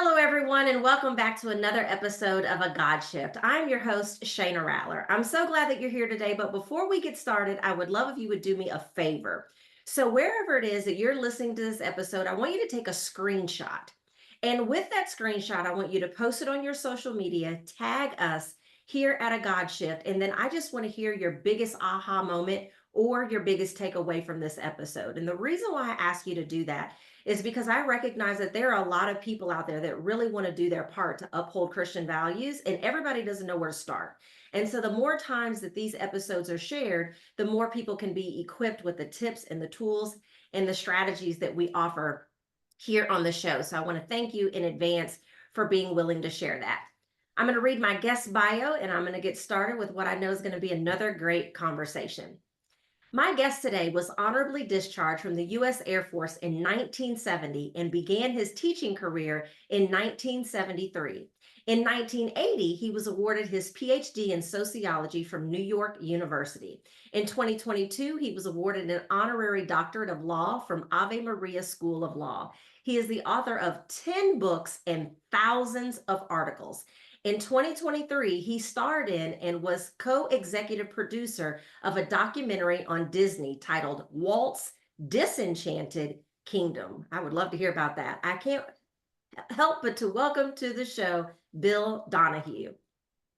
Hello, everyone, and welcome back to another episode of A God Shift. I'm your host, Shayna Rattler. I'm so glad that you're here today, but before we get started, I would love if you would do me a favor. So, wherever it is that you're listening to this episode, I want you to take a screenshot. And with that screenshot, I want you to post it on your social media, tag us here at A God Shift, and then I just want to hear your biggest aha moment or your biggest takeaway from this episode. And the reason why I ask you to do that is because I recognize that there are a lot of people out there that really want to do their part to uphold Christian values, and everybody doesn't know where to start. And so, the more times that these episodes are shared, the more people can be equipped with the tips and the tools and the strategies that we offer here on the show. So, I want to thank you in advance for being willing to share that. I'm going to read my guest bio and I'm going to get started with what I know is going to be another great conversation. My guest today was honorably discharged from the U.S. Air Force in 1970 and began his teaching career in 1973. In 1980, he was awarded his PhD in sociology from New York University. In 2022, he was awarded an honorary doctorate of law from Ave Maria School of Law. He is the author of 10 books and thousands of articles. In 2023, he starred in and was co-executive producer of a documentary on Disney titled Walt's Disenchanted Kingdom. I would love to hear about that. I can't help but to welcome to the show Bill Donohue.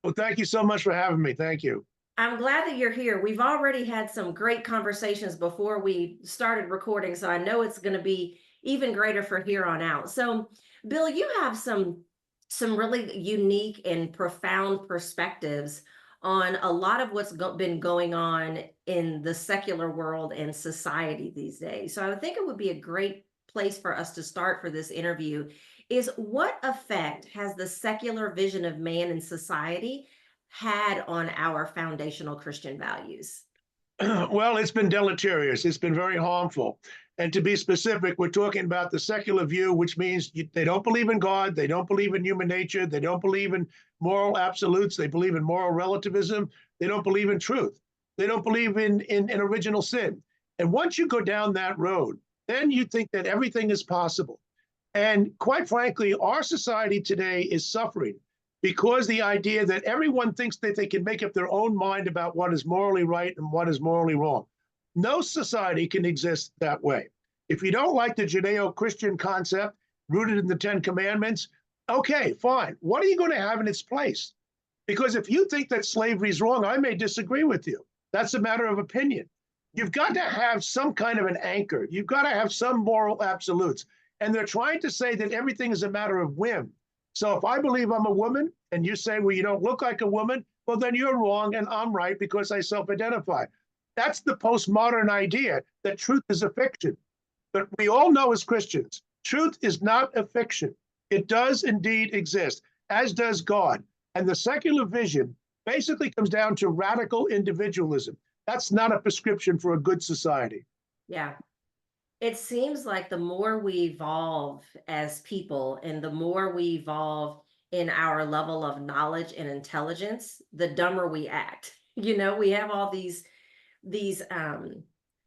Well, thank you so much for having me. Thank you. I'm glad that you're here. We've already had some great conversations before we started recording, so I know it's going to be even greater for here on out. So, Bill, you have some really unique and profound perspectives on a lot of what's been going on in the secular world and society these days. So I think it would be a great place for us to start for this interview is what effect has the secular vision of man in society had on our foundational Christian values? Well, it's been deleterious. It's been very harmful. And to be specific, we're talking about the secular view, which means they don't believe in God. They don't believe in human nature. They don't believe in moral absolutes. They believe in moral relativism. They don't believe in truth. They don't believe in original sin. And once you go down that road, then you think that everything is possible. And quite frankly, our society today is suffering because the idea that everyone thinks that they can make up their own mind about what is morally right and what is morally wrong. No society can exist that way. If you don't like the Judeo-Christian concept rooted in the Ten Commandments, okay, fine. What are you going to have in its place? Because if you think that slavery is wrong, I may disagree with you. That's a matter of opinion. You've got to have some kind of an anchor. You've got to have some moral absolutes. And they're trying to say that everything is a matter of whim. So if I believe I'm a woman and you say, well, you don't look like a woman, well, then you're wrong and I'm right because I self-identify. That's the postmodern idea that truth is a fiction. But we all know as Christians, truth is not a fiction. It does indeed exist, as does God. And the secular vision basically comes down to radical individualism. That's not a prescription for a good society. Yeah. It seems like the more we evolve as people and the more we evolve in our level of knowledge and intelligence, the dumber we act. We have all these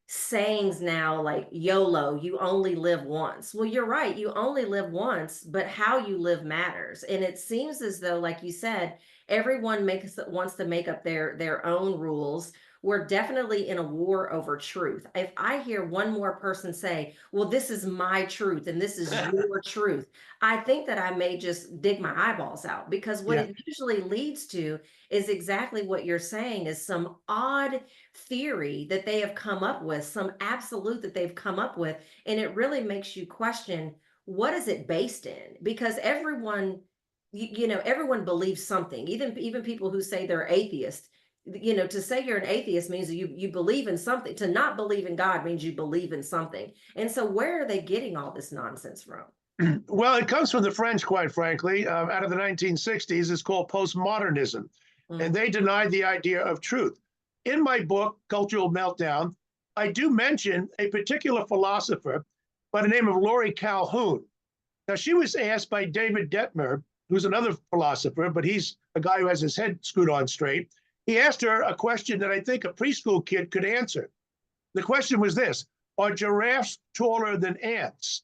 sayings now like YOLO, you only live once. Well, you're right, you only live once, but how you live matters. And it seems as though, like you said, everyone wants to make up their own rules. We're definitely in a war over truth. If I hear one more person say, well, this is my truth and this is your truth, I think that I may just dig my eyeballs out, because what it usually leads to is exactly what you're saying, is some odd theory that they have come up with, some absolute that they've come up with. And it really makes you question, what is it based in? Because everyone, everyone believes something, even people who say they're atheists. To say you're an atheist means that you believe in something. To not believe in God means you believe in something. And so where are they getting all this nonsense from? Well, it comes from the French, quite frankly, out of the 1960s. It's called postmodernism. And they denied the idea of truth. In my book, Cultural Meltdown, I do mention a particular philosopher by the name of Laurie Calhoun. Now, she was asked by David Detmer, who's another philosopher, but he's a guy who has his head screwed on straight. He asked her a question that I think a preschool kid could answer. The question was this: are giraffes taller than ants?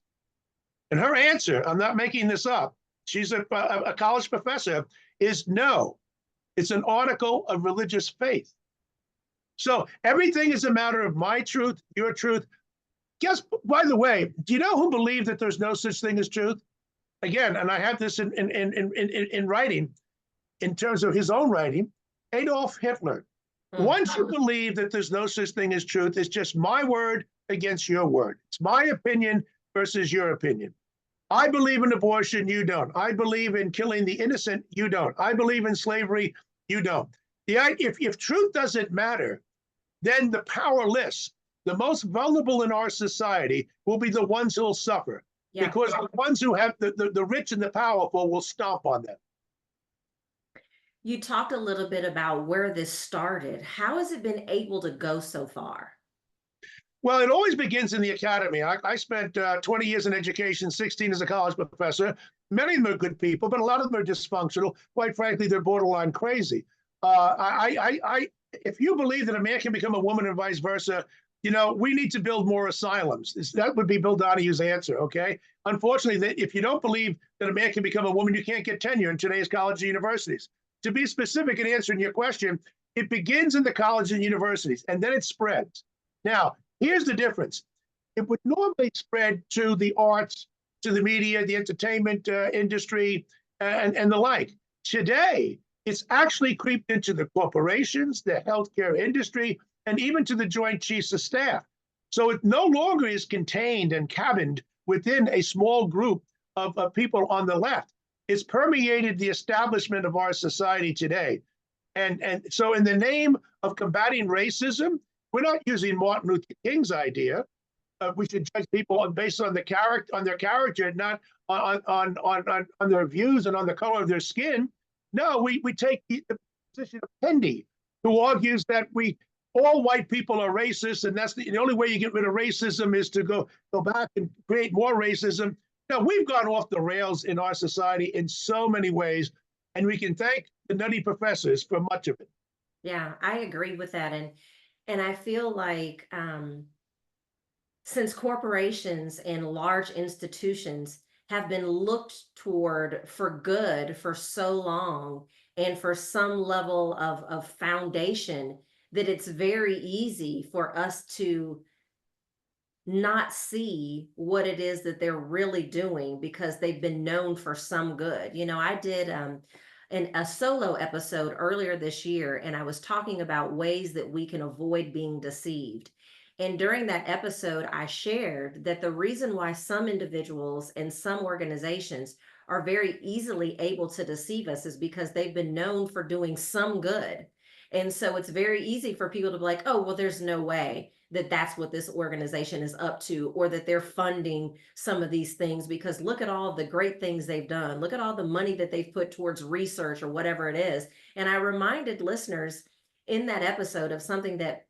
And her answer, I'm not making this up, she's a college professor, is no. It's an article of religious faith. So everything is a matter of my truth, your truth. Guess, by the way, do you know who believed that there's no such thing as truth? Again, and I have this in writing, in terms of his own writing, Adolf Hitler. Once you believe that there's no such thing as truth, it's just my word against your word. It's my opinion versus your opinion. I believe in abortion, you don't. I believe in killing the innocent, you don't. I believe in slavery, you don't. If truth doesn't matter, then the powerless, the most vulnerable in our society, will be the ones who will suffer. Yeah. Because the ones who have the rich and the powerful will stomp on them. You talked a little bit about where this started. How has it been able to go so far? Well, it always begins in the academy. I spent 20 years in education, 16 as a college professor. Many of them are good people, but a lot of them are dysfunctional. Quite frankly, they're borderline crazy. If you believe that a man can become a woman and vice versa, we need to build more asylums. That would be Bill Donahue's answer, okay? Unfortunately, if you don't believe that a man can become a woman, you can't get tenure in today's colleges and universities. To be specific in answering your question, it begins in the colleges and universities, and then it spreads. Now, here's the difference. It would normally spread to the arts, to the media, the entertainment industry, and the like. Today, it's actually creeped into the corporations, the healthcare industry, and even to the Joint Chiefs of Staff. So it no longer is contained and cabined within a small group of people on the left. It's permeated the establishment of our society today. And so in the name of combating racism, we're not using Martin Luther King's idea. We should judge people based on their character, not on their views and on the color of their skin. No, we take the position of Kendi, who argues that all white people are racist, and that's the only way you get rid of racism is to go back and create more racism. Now, we've gone off the rails in our society in so many ways, and we can thank the nutty professors for much of it. Yeah, I agree with that. And I feel like since corporations and large institutions have been looked toward for good for so long and for some level of foundation, that it's very easy for us to not see what it is that they're really doing because they've been known for some good. I did a solo episode earlier this year, and I was talking about ways that we can avoid being deceived. And during that episode, I shared that the reason why some individuals and some organizations are very easily able to deceive us is because they've been known for doing some good. And so it's very easy for people to be like, oh, well, there's no way that that's what this organization is up to, or that they're funding some of these things, because look at all the great things they've done. Look at all the money that they've put towards research or whatever it is. And I reminded listeners in that episode of something that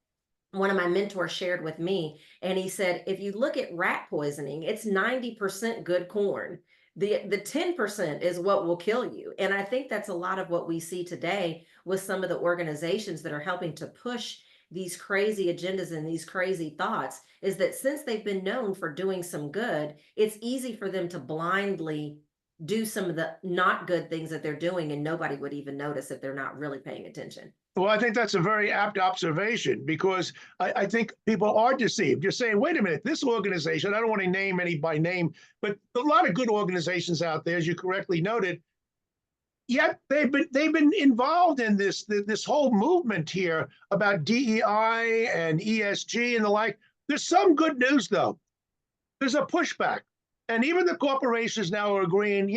one of my mentors shared with me. And he said, if you look at rat poisoning, it's 90% good corn. The 10% is what will kill you. And I think that's a lot of what we see today with some of the organizations that are helping to push these crazy agendas and these crazy thoughts, is that since they've been known for doing some good, it's easy for them to blindly do some of the not good things that they're doing, and nobody would even notice if they're not really paying attention. Well, I think that's a very apt observation, because I think people are deceived. You're saying, wait a minute, this organization, I don't want to name any by name, but a lot of good organizations out there, as you correctly noted, yet they've been involved in this whole movement here about DEI and ESG and the like. There's some good news, though. There's a pushback. And even the corporations now are agreeing,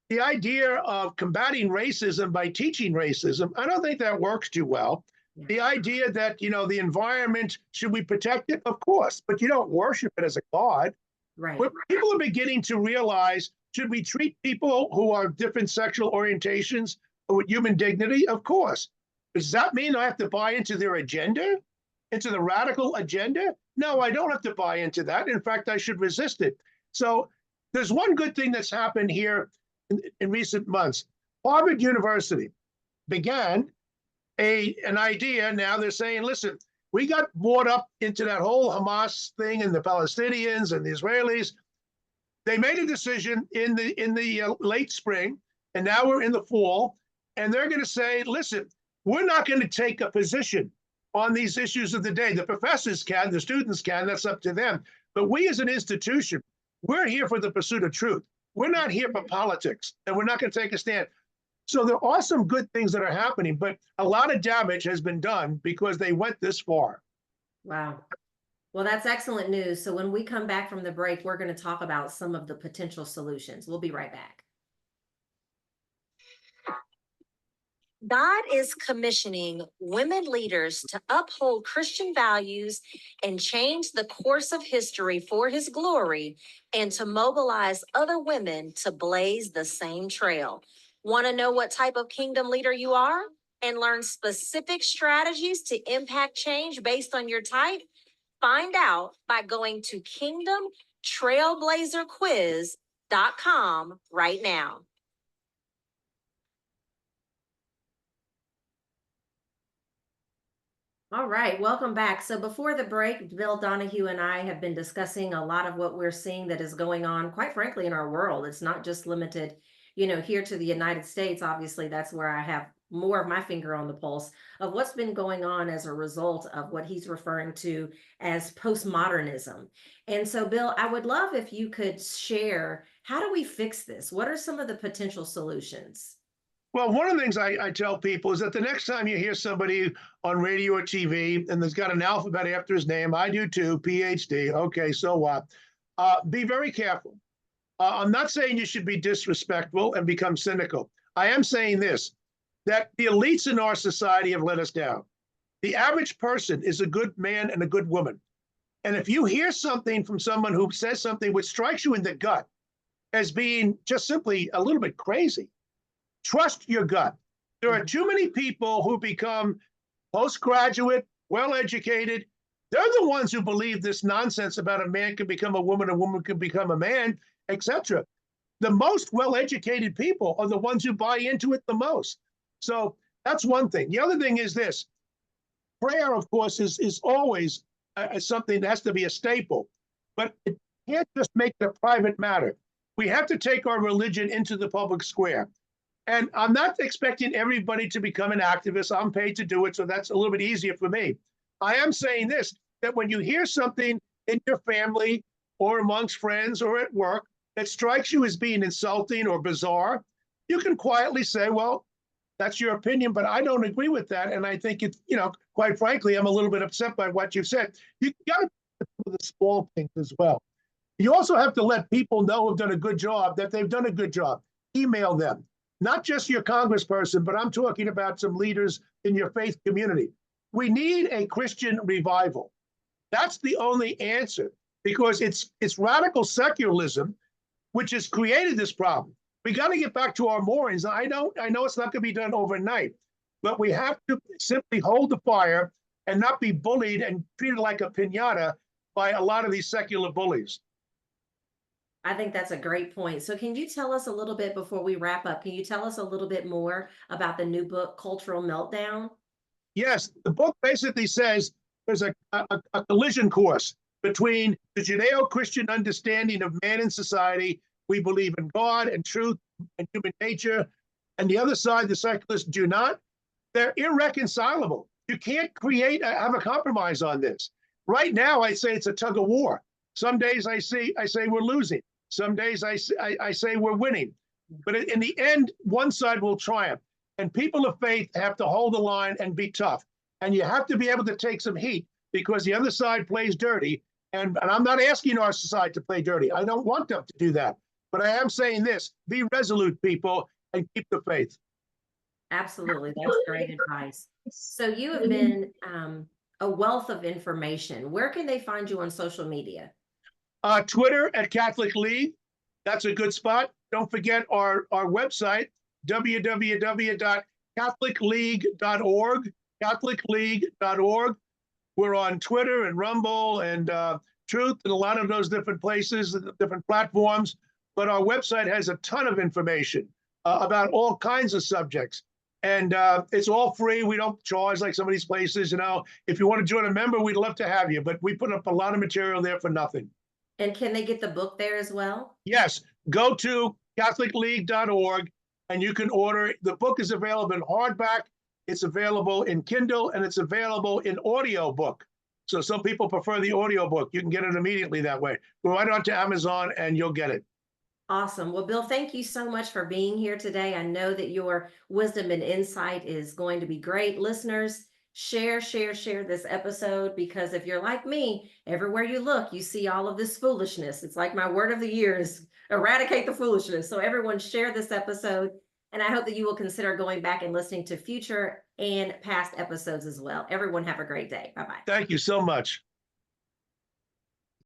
the idea of combating racism by teaching racism, I don't think that works too well. Yeah. The idea that, the environment, should we protect it? Of course, but you don't worship it as a god. Right. But people are beginning to realize, should we treat people who are different sexual orientations with human dignity? Of course. Does that mean I have to buy into their agenda, into the radical agenda? No, I don't have to buy into that. In fact, I should resist it. So there's one good thing that's happened here in recent months. Harvard University began an idea. Now they're saying, listen, we got brought up into that whole Hamas thing and the Palestinians and the Israelis. They made a decision in the late spring, and now we're in the fall, and they're going to say, listen, we're not going to take a position on these issues of the day. The professors can, the students can, that's up to them. But we as an institution, we're here for the pursuit of truth. We're not here for politics, and we're not going to take a stand. So there are some good things that are happening, but a lot of damage has been done because they went this far. Wow. Well, that's excellent news. So when we come back from the break, we're going to talk about some of the potential solutions. We'll be right back. God is commissioning women leaders to uphold Christian values and change the course of history for his glory, and to mobilize other women to blaze the same trail. Want to know what type of kingdom leader you are and learn specific strategies to impact change based on your type? Find out by going to kingdomtrailblazerquiz.com right now. All right, welcome back. So before the break, Bill Donohue and I have been discussing a lot of what we're seeing that is going on, quite frankly, in our world. It's not just limited, here to the United States. Obviously, that's where I have more of my finger on the pulse of what's been going on as a result of what he's referring to as postmodernism. And so, Bill, I would love if you could share, how do we fix this? What are some of the potential solutions? Well, one of the things I tell people is that the next time you hear somebody on radio or TV and there's got an alphabet after his name, I do too, PhD. Okay, so what? Be very careful. I'm not saying you should be disrespectful and become cynical. I am saying this, that the elites in our society have let us down. The average person is a good man and a good woman. And if you hear something from someone who says something which strikes you in the gut as being just simply a little bit crazy, trust your gut. There are too many people who become postgraduate, well-educated. They're the ones who believe this nonsense about a man can become a woman can become a man, etc. The most well-educated people are the ones who buy into it the most. So that's one thing. The other thing is this. Prayer, of course, is always something that has to be a staple, but it can't just make it a private matter. We have to take our religion into the public square. And I'm not expecting everybody to become an activist. I'm paid to do it, so that's a little bit easier for me. I am saying this, that when you hear something in your family or amongst friends or at work that strikes you as being insulting or bizarre, you can quietly say, well, that's your opinion, but I don't agree with that. And I think it's, quite frankly, I'm a little bit upset by what you've said. You got to do the small things as well. You also have to let people know who've done a good job that they've done a good job. Email them. Not just your congressperson, but I'm talking about some leaders in your faith community. We need a Christian revival. That's the only answer, because it's radical secularism which has created this problem. We got to get back to our moorings. I know it's not going to be done overnight, but we have to simply hold the fire and not be bullied and treated like a piñata by a lot of these secular bullies. I think that's a great point. So can you tell us a little bit before we wrap up? Can you tell us a little bit more about the new book, Cultural Meltdown? Yes, the book basically says there's a collision course between the Judeo-Christian understanding of man and society. We believe in God and truth and human nature. And the other side, the secularists, do not. They're irreconcilable. You can't have a compromise on this. Right now, I say it's a tug of war. Some days I say we're losing. Some days I say we're winning. But in the end, one side will triumph. And people of faith have to hold the line and be tough. And you have to be able to take some heat, because the other side plays dirty. And I'm not asking our side to play dirty. I don't want them to do that. But I am saying this: be resolute, people, and keep the faith. Absolutely. That's great advice. So you have been a wealth of information. Where can they find you on social media? Twitter at Catholic League. That's a good spot. Don't forget our website, www.catholicleague.org, catholicleague.org. We're on Twitter and Rumble and Truth and a lot of those different places, different platforms. But our website has a ton of information about all kinds of subjects. And it's all free. We don't charge like some of these places. If you want to join a member, we'd love to have you. But we put up a lot of material there for nothing. And can they get the book there as well? Yes, go to catholicleague.org and you can order. The book is available in hardback, it's available in Kindle, and it's available in audio book. So some people prefer the audio book. You can get it immediately that way. Go right on to Amazon and you'll get it. Awesome. Well, Bill, thank you so much for being here today. I know that your wisdom and insight is going to be great. Listeners, share this episode, because if you're like me, everywhere you look, you see all of this foolishness. It's like my word of the year is eradicate the foolishness. So everyone share this episode. And I hope that you will consider going back and listening to future and past episodes as well. Everyone have a great day. Bye bye. Thank you so much.